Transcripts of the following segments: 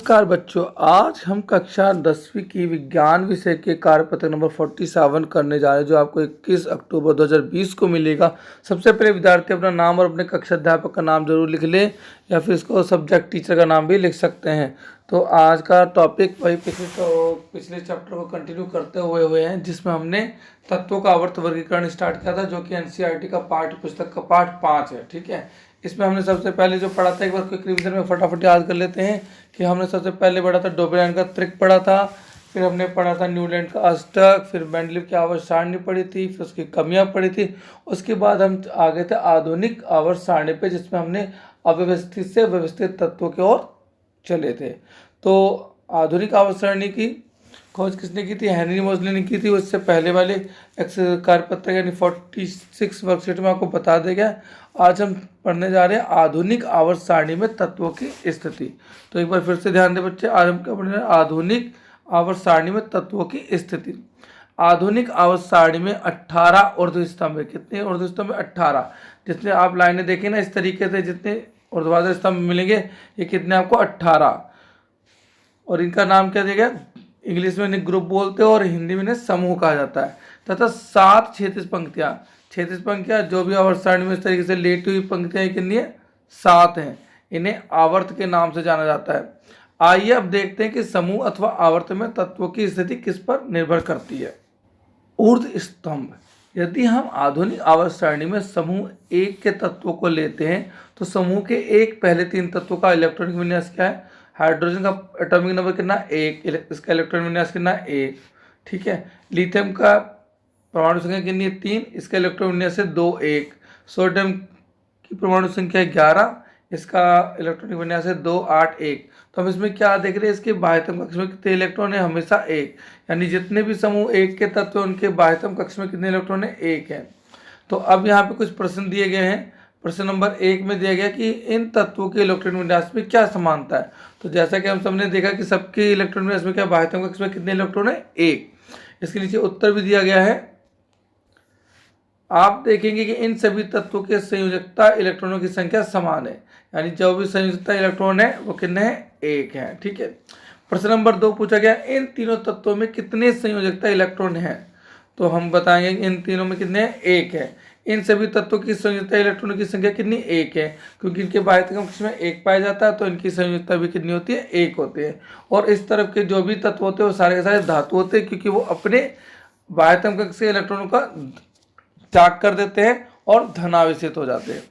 नमस्कार बच्चों, आज हम कक्षा 10वीं की विज्ञान विषय के कार्यपत्र नंबर 47 करने जा रहे हैं, जो आपको 21 अक्टूबर 2020 को मिलेगा। सबसे पहले विद्यार्थी अपना नाम और अपने कक्षा अध्यापक का नाम जरूर लिख ले, या फिर इसको सब्जेक्ट टीचर का नाम भी लिख सकते हैं। तो आज का टॉपिक वही पिछले चैप्टर को कंटिन्यू करते हुए हैं, जिसमें हमने तत्वों का आवर्त वर्गीकरण स्टार्ट किया था, जो कि एनसीईआरटी का पाठ्य पुस्तक का पाठ 5 है। ठीक है, इसमें हमने सबसे पहले जो पढ़ा था, एक बार क्विक रिवीजन में फटाफट याद कर लेते हैं कि हमने सबसे पहले पढ़ा था डोबेलिन का त्रिक पढ़ा था, फिर हमने पढ़ा था न्यूलैंड का अष्टक, फिर मेंडलीव की आवर्त सारणी पढ़ी थी, फिर उसकी कमियां पढ़ी थी। उसके बाद हम आगे थे आधुनिक आवर्त सारणी पे, जिसमें हमने अव्यवस्थित से व्यवस्थित तत्वों की ओर चले थे। तो आधुनिक आवर्त सारणी की खोज किसने की थी? हेनरी मोजले ने की थी। उससे पहले वाले कार्यपत्र यानी 46 वर्कशीट में आपको बता देगा। आज हम पढ़ने जा रहे हैं आधुनिक आवर्त सारणी में तत्वों की स्थिति। तो एक बार फिर से ध्यान दें बच्चे, आज हम क्या पढ़ रहे हैं? आधुनिक आवर्त सारणी में तत्वों की स्थिति। आधुनिक आवर्त सारणी में 18 ऊर्ध्व स्तंभ है। कितने ऊर्ध्व स्तंभ? 18। जितने आप लाइनें देखें ना, इस तरीके से जितने ऊर्ध्वाधर स्तंभ मिलेंगे, ये कितने आपको? 18। और इनका नाम क्या दिया गया? इंग्लिश में इन्हें ग्रुप बोलते हैं और हिंदी में इन्हें समूह कहा जाता है। तथा 7 क्षैतिज पंक्तियां। क्षैतिज पंक्तियां जो भी आवर्त सारणी में इस तरीके से लेटी हुई पंक्तियां कितनी है? 7 हैं। इन्हें आवर्त के नाम से जाना जाता है। आइए अब देखते हैं कि समूह अथवा आवर्त में तत्वों की स्थिति किस पर निर्भर करती है। ऊर्ध्व स्तंभ। यदि हम आधुनिक आवर्त सारणी में समूह 1 के तत्वों को लेते हैं, तो समूह के एक पहले 3 तत्वों का इलेक्ट्रॉनिक विन्यास क्या है? हाइड्रोजन का एटॉमिक नंबर कितना? 1। इसका इलेक्ट्रॉन विन्यास कितना? 1। ठीक है। लिथियम का परमाणु संख्या कितनी है? 3। इसका इलेक्ट्रॉन विन्यास है 2, 1। सोडियम की परमाणु संख्या 11। इसका इलेक्ट्रॉनिक विन्यास है 2, 8, 1। तो हम इसमें क्या देख रहे हैं? इसके बाह्यतम कक्ष में कितने इलेक्ट्रॉन है? हमेशा 1। यानी जितने भी समूह 1 के तत्व हैं, उनके बाह्यतम कक्ष में कितने इलेक्ट्रॉन है? 1 है। तो अब यहाँ पे कुछ प्रश्न दिए गए हैं। प्रश्न नंबर 1 में दिया गया कि इन तत्वों के इलेक्ट्रॉन विन्यास में क्या समानता है। तो जैसा कि हम सबने देखा कि सबके इलेक्ट्रॉन विन्यास में क्या बाह्यतम कक्ष में कितने इलेक्ट्रॉन है? 1। इसके नीचे उत्तर भी दिया गया है। आप देखेंगे कि इन सभी तत्वों के संयोजकता इलेक्ट्रॉनों की संख्या समान है। यानी जो भी संयोजकता इलेक्ट्रॉन है वो कितने हैं? 1 है। ठीक है। प्रश्न नंबर 2 पूछा गया, इन तीनों तत्वों में कितने संयोजकता इलेक्ट्रॉन हैं? तो हम बताएंगे इन तीनों में कितने हैं? 1 है। इन सभी तत्वों की संयोजकता इलेक्ट्रॉनों की संख्या कितनी? 1 है, क्योंकि इनके बाह्यतम कक्ष में 1 पाया जाता है, तो इनकी संयोजकता भी कितनी होती है? 1 होती है। और इस तरफ के जो भी तत्व होते हैं वो सारे के सारे धातु होते हैं, क्योंकि वो अपने बाह्यतम कक्ष से इलेक्ट्रॉनों का त्याग कर देते हैं और धनावेशित हो जाते हैं।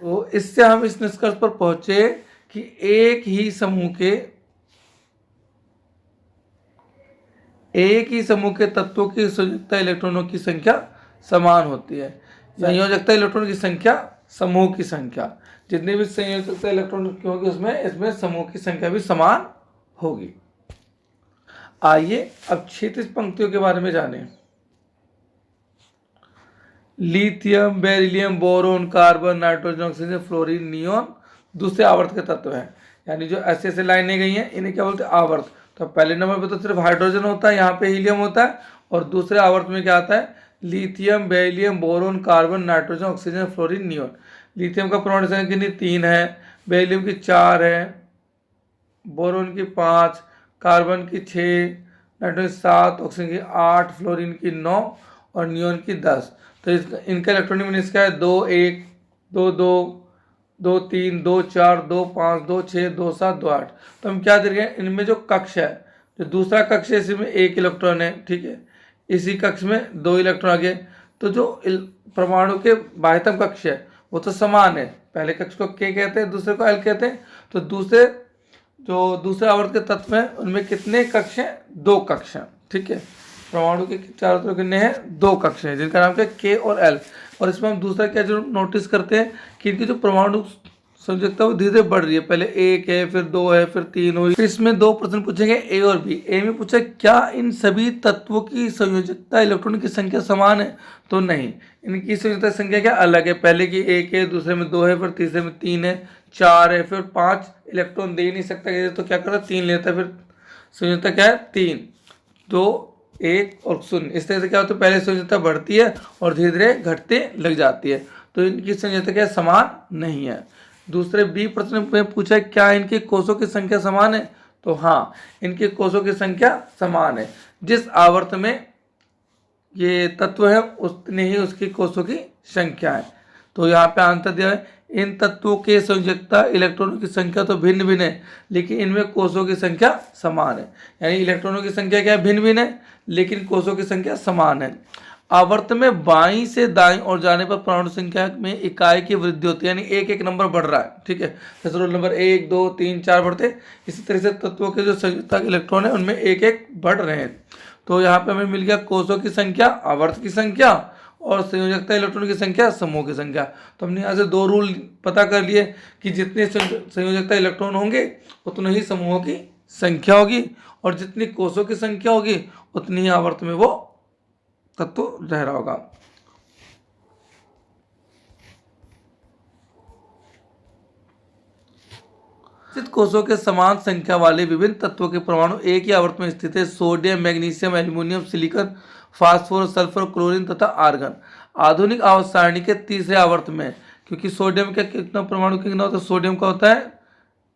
तो इससे हम इस निष्कर्ष पर पहुंचे कि एक ही समूह के तत्वों की संयोजकता इलेक्ट्रॉनों की संख्या समान होती है। संयोजकता इलेक्ट्रॉनों की संख्या समूह की संख्या, जितनी भी संयोजकता इलेक्ट्रॉन की होगी उसमें इसमें समूह की संख्या भी समान होगी। आइए अब क्षैतिज पंक्तियों के बारे में जानें। Lithium, beryllium, boron, carbon, nitrogen, oxygen, fluorine, neon दूसरे आवर्त के तत्व हैं। यानी जो ऐसे ऐसे लाइनें गई हैं, इन्हें क्या बोलते हैं? आवर्त। तो पहले नंबर पे तो सिर्फ हाइड्रोजन होता है, यहाँ पे हीलियम होता है, और दूसरे आवर्त में क्या आता है? Lithium, beryllium, boron, carbon, nitrogen, oxygen, fluorine, neon. Lithium का परमाणु संख्या कितनी? 3 है। बेरिलियम की 4 है। बोरोन की 5, कार्बन की 6, नाइट्रोजन 7, ऑक्सीजन की 8, फ्लोरीन की 9 और नियोन की 10। तो इनका इलेक्ट्रॉनिक विन्यास क्या है? 2, 1, 2, 2, 2, 3, 2, 4, 2, 5, 2, 6, 2, 7, 2, 8। तो हम क्या देख रहे हैं? इनमें जो कक्ष है, जो दूसरा कक्ष है, इसमें 1 इलेक्ट्रॉन है। ठीक है। इसी कक्ष में 2 इलेक्ट्रॉन आ गए। तो जो परमाणु के बाह्यतम कक्ष है वो तो समान है। पहले कक्ष को K कहते हैं, दूसरे को L कहते हैं। तो दूसरे आवर्त के तत्व हैं, उनमें कितने कक्ष हैं? 2 कक्ष हैं। ठीक है। परमाणु के चारों तरफ कितने हैं? 2 कक्ष हैं, जिनका नाम क्या है? K और L। और इसमें हम दूसरा क्या जो नोटिस करते हैं कि इनकी जो परमाणु संयोजकता वो धीरे धीरे बढ़ रही है। पहले 1 है, फिर 2 है, फिर 3 हुई। फिर इसमें 2 प्रश्न पूछेंगे, A और B। A में पूछा क्या इन सभी तत्वों की संयोजकता इलेक्ट्रॉन की संख्या समान है? तो नहीं, इनकी संयोजकता संख्या क्या अलग है। पहले की 1 है, दूसरे में 2 है, फिर तीसरे में 3 है, 4 है, फिर 5 इलेक्ट्रॉन दे ही नहीं सकता, तो क्या करता? 3 लेता है। फिर संयोजकता क्या है? 3, 2, 1 और 0। इस तरह से क्या होता है? पहले संयोजकता बढ़ती है और धीरे धीरे घटते लग जाती है। तो इनकी संयोजकता क्या समान नहीं है। दूसरे बी प्रश्न में पूछा है क्या इनके कोषों की संख्या समान है, तो हाँ इनके कोषों की संख्या समान है। जिस आवर्त में ये तत्व है उतनी ही उसकी कोषों की संख्या है। तो यहाँ पे आंसर दिया है इन तत्वों के संयोजकता इलेक्ट्रॉनों की संख्या तो भिन्न भिन्न है लेकिन इनमें कोषों की संख्या समान है। यानी इलेक्ट्रॉनों की संख्या क्या है, भिन्न भिन्न है लेकिन कोषों की संख्या समान है। आवर्त में बाईं से दाईं ओर जाने पर परमाणु संख्या में इकाई की वृद्धि होती है, यानी एक एक नंबर बढ़ रहा है। ठीक है, जैसे रोल नंबर 1 2 3 4 बढ़ते, इसी तरह से तत्वों के जो संयुक्ता के इलेक्ट्रॉन है उनमें एक एक बढ़ रहे हैं। तो यहाँ पे हमें मिल गया कोषों की संख्या, आवर्त की संख्या और संयोजकता इलेक्ट्रॉन की संख्या, समूह की संख्या। तो हमने यहाँ से दो रूल पता कर लिए कि जितने संयोजकता इलेक्ट्रॉन होंगे उतने ही समूहों की संख्या होगी और जितनी कोषों की संख्या होगी उतनी ही आवर्त में वो तत्व रह रहा होगा। कोषों के समान संख्या वाले विभिन्न तत्वों के परमाणु एक ही आवर्त में स्थित है। Sodium, magnesium, aluminium, silicon, phosphorus, sulphur, chlorine तथा आर्गन। आधुनिक आवर्त सारणी के तीसरे आवर्त में, क्योंकि सोडियम का कितना परमाणु कितना होता है, सोडियम का होता है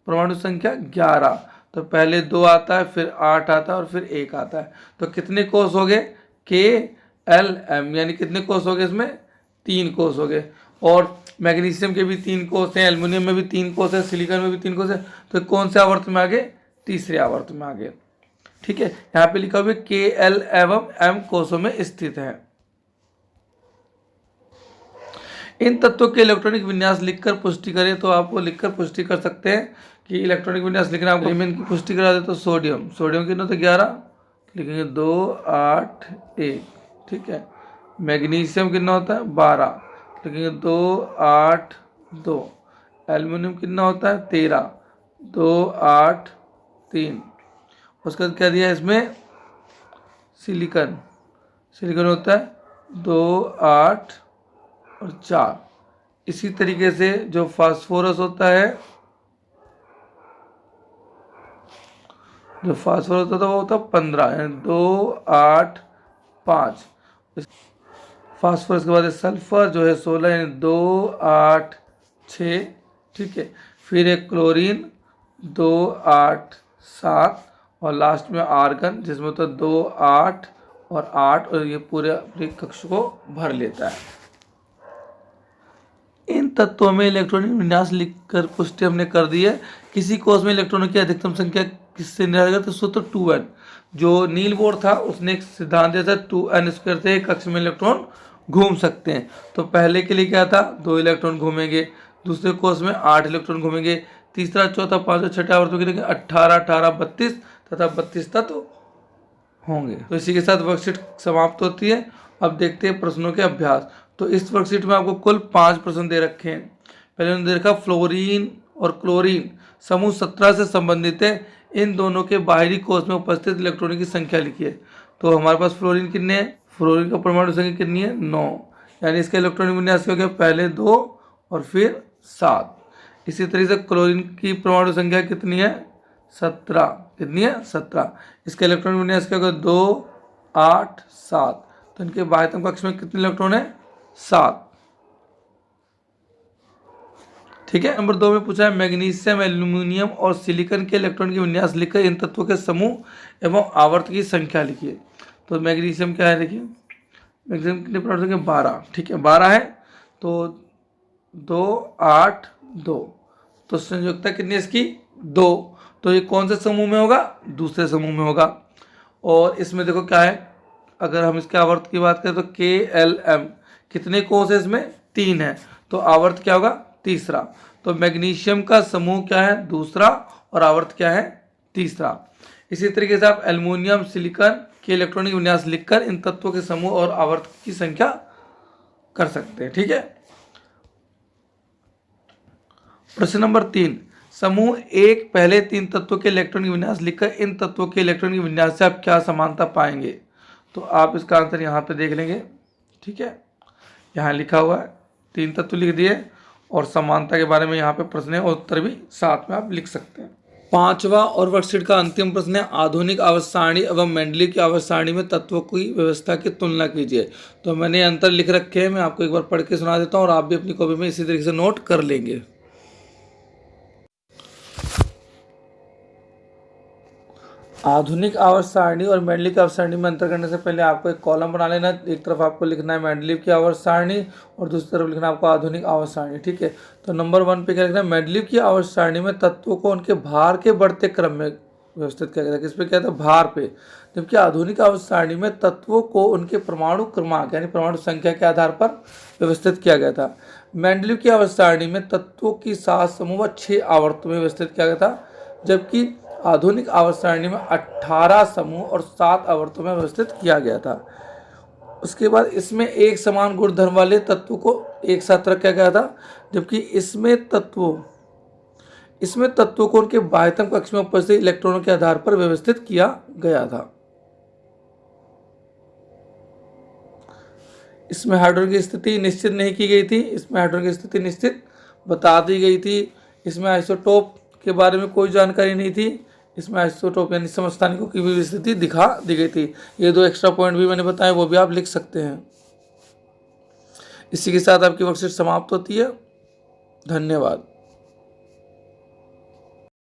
परमाणु संख्या 11, तो पहले 2 आता है, फिर 8 आता है और फिर 1 आता है। तो कितने कोष हो गए, KLM, यानी कितने कोष हो गए इसमें, 3 कोष हो गए। और मैग्नीशियम के भी 3 कोष हैं, एल्युमिनियम में भी 3 कोष है, सिलिकॉन में भी 3 कोष है। तो कौन से आवर्त में आ गए, तीसरे आवर्त में आ गए। ठीक है, यहाँ पे लिखा हुआ है KL एवं M कोषों में स्थित है। इन तत्वों के इलेक्ट्रॉनिक विन्यास लिखकर पुष्टि करें, तो आप वो लिखकर पुष्टि कर सकते हैं कि इलेक्ट्रॉनिक विन्यास लिखना आपको एलिमेंट की पुष्टि करा दे। तो सोडियम कितना तो 11 लिखेंगे, 2 8 1। ठीक है, मैग्नीशियम कितना होता है 12 लिखेंगे, 2 8 2। एल्युमिनियम कितना होता है 13, 2 8 3। उसके बाद क्या दिया इसमें, सिलिकॉन होता है 2 8 और 4। इसी तरीके से जो फास्फोरस होता है, वो होता है 15, यानी 2 8 5। फास्फोरस के बाद सल्फर जो है 16, यानी 2 8 6। ठीक है, फिर एक क्लोरीन 2 8 7 और लास्ट में आर्गन जिसमें होता है 2 8 और 8, और ये पूरे कक्ष को भर लेता है। इन तत्वों में इलेक्ट्रॉनिक विन्यास लिखकर पुष्टि हमने कर दी है। किसी कोष में इलेक्ट्रॉनों की अधिकतम संख्या किससे निर्धारित, तो सूत्र 2n। जो नील बोर था उसने एक सिद्धांत दिया था 2n² से कक्ष में इलेक्ट्रॉन घूम सकते हैं। तो पहले के लिए क्या था, 2 इलेक्ट्रॉन घूमेंगे, दूसरे कोष में 8 इलेक्ट्रॉन घूमेंगे, तीसरा चौथा पांचवा छठा आवर्तों के लिए 18 18 32 तथा 32 तत्व होंगे। तो इसी के साथ वर्कशीट समाप्त होती है। अब देखते हैं प्रश्नों के अभ्यास। तो इस वर्कशीट में आपको कुल 5 प्रश्न दे रखे हैं। पहले उन्होंने देखा फ्लोरीन और क्लोरीन समूह 17 से संबंधित है, इन दोनों के बाहरी कोष में उपस्थित इलेक्ट्रॉनों की संख्या लिखिए। तो हमारे पास फ्लोरीन कितने हैं, फ्लोरीन का परमाणु संख्या कितनी है 9, यानी इसका इलेक्ट्रॉनिक विन्यास क्या हो गया, पहले 2 और फिर 7। इसी तरीके से क्लोरीन की परमाणु संख्या कितनी है 17, कितनी है 17। इसका इलेक्ट्रॉनिक विन्यास क्या होगा 2 8 7। तो इनके बाह्यतम कक्ष में कितने इलेक्ट्रॉन है 7। ठीक है, नंबर 2 में पूछा है मैग्नीशियम, एल्यूमिनियम और सिलिकॉन के इलेक्ट्रॉन की विन्यास लिखकर इन तत्वों के समूह एवं आवर्त की संख्या लिखिए। तो मैग्नीशियम क्या है, देखिए मैग्नीशियम कितने परमाणु संख्या 12। ठीक है, 12 है, तो 2 8 2। तो संयोजकता कितनी है इसकी 2। तो ये कौन से समूह में होगा, दूसरे समूह में होगा। और इसमें देखो क्या है, अगर हम इसके आवर्त की बात करें तो KLM कितने कोष है इसमें 3 है, तो आवर्त क्या होगा तीसरा। तो मैग्नीशियम का समूह क्या है दूसरा और आवर्त क्या है तीसरा। इसी तरीके से आप एल्युमिनियम, सिलिकॉन के इलेक्ट्रॉनिक विन्यास लिखकर इन तत्वों के समूह और आवर्त की संख्या कर सकते हैं। ठीक है, प्रश्न नंबर 3, समूह 1 पहले 3 तत्वों के इलेक्ट्रॉनिक विन्यास लिखकर इन तत्वों के इलेक्ट्रॉनिक विन्यास से आप क्या समानता पाएंगे। तो आप इसका आंसर यहाँ पे देख लेंगे। ठीक है, यहाँ लिखा हुआ है 3 तत्व लिख दिए और समानता के बारे में यहाँ पे प्रश्न है और उत्तर भी साथ में आप लिख सकते हैं। 5वां और वर्कशीट का अंतिम प्रश्न है आधुनिक आवर्त सारणी एवं मेंडलीव की आवर्त सारणी में तत्वों की व्यवस्था की तुलना कीजिए। तो मैंने अंतर लिख रखे हैं, मैं आपको एक बार पढ़ के सुना देता हूँ और आप भी अपनी कॉपी में इसी तरीके से नोट कर लेंगे। आधुनिक आवर्त सारणी और मेंडलीव की आवर्त सारणी में अंतर करने से पहले आपको एक कॉलम बना लेना। एक तरफ आपको लिखना है मेंडलीव की आवर्त सारणी और दूसरी तरफ लिखना है आपको आधुनिक आवर्त सारणी। ठीक है, तो नंबर 1 पे क्या लिखना है, मेंडलीव की आवर्त सारणी में तत्वों को उनके भार के बढ़ते क्रम में व्यवस्थित किया गया था। किस पे किया था, भार पे। जबकि आधुनिक आवर्त सारणी में तत्वों को उनके परमाणु क्रमांक यानी परमाणु संख्या के आधार पर व्यवस्थित किया गया था। मेंडलीव की आवर्त सारणी में तत्वों की 7 समूह व 6 आवर्तों में व्यवस्थित किया गया था, जबकि आधुनिक आवर्त सारणी में 18 समूह और 7 आवर्तों में व्यवस्थित किया गया था। उसके बाद इसमें एक समान गुणधर्म वाले तत्वों को एक साथ रखा गया था, जबकि इसमें तत्वों को उनके बाह्यतम कक्ष में उपस्थित इलेक्ट्रॉनों के आधार पर व्यवस्थित किया गया था। इसमें हाइड्रोजन की स्थिति निश्चित नहीं की गई थी, इसमें हाइड्रोजन की स्थिति निश्चित बता दी गई थी। इसमें आइसोटोप के बारे में कोई जानकारी नहीं थी, इसमें आइसोटोप यानी समस्थानिकों की भी स्थिति दिखा दी गई थी। ये 2 एक्स्ट्रा पॉइंट भी मैंने बताए, वो भी आप लिख सकते हैं। इसी के साथ आपकी वर्कशीट समाप्त होती है। धन्यवाद।